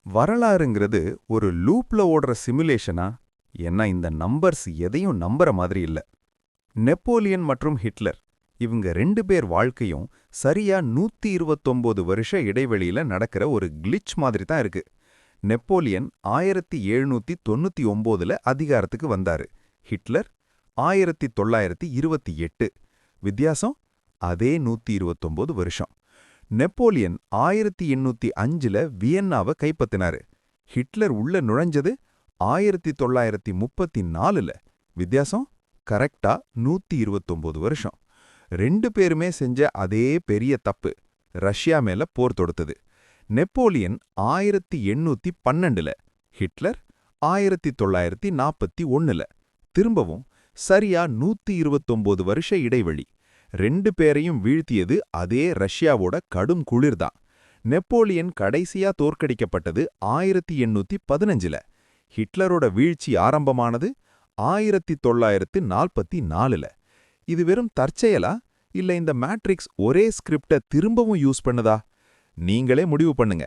வரலாறுங்கிறது ஒரு லூப்ல ஓடுற சிமுலேஷனா? ஏன்னா இந்த நம்பர்ஸ் எதையும் நம்புற மாதிரி இல்ல. நெப்போலியன் மற்றும் ஹிட்லர் இவங்க ரெண்டு பேர் வாழ்க்கையும் சரியா 129 வருஷ இடைவெளியில நடக்கிற ஒரு கிளிச் மாதிரி தான் இருக்கு. நெப்போலியன் 1799ல அதிகாரத்துக்கு வந்தாரு. ஹிட்லர் 1928. வித்தியாசம் அதே 129 வருஷம். நெப்போலியன் 1805ல வியன்னாவை கைப்பத்தினாரு. ஹிட்லர் உள்ள நுழைஞ்சது 1934ல. வித்தியாசம் கரெக்டா 129 வருஷம். ரெண்டு பேருமே செஞ்ச அதே பெரிய தப்பு, ரஷ்யா மேல போர் தொடுத்தது. Napoleon 1812ல, Hitler 1941ல. திரும்பவும் சரியா 129 வருஷ இடைவெளி. ரெண்டு பேரையும் வீழ்த்தியது அதே ரஷ்யாவோட கடும் குளிர்தான். நெப்போலியன் கடைசியா தோற்கடிக்கப்பட்டது 1815ல. ஹிட்லரோட வீழ்ச்சி ஆரம்பமானது 1944ல. இது வெறும் தற்செயலா இல்ல இந்த மேட்ரிக்ஸ் ஒரே ஸ்கிரிப்ட திரும்பவும் யூஸ் பண்ணுதா? நீங்களே முடிவு பண்ணுங்க.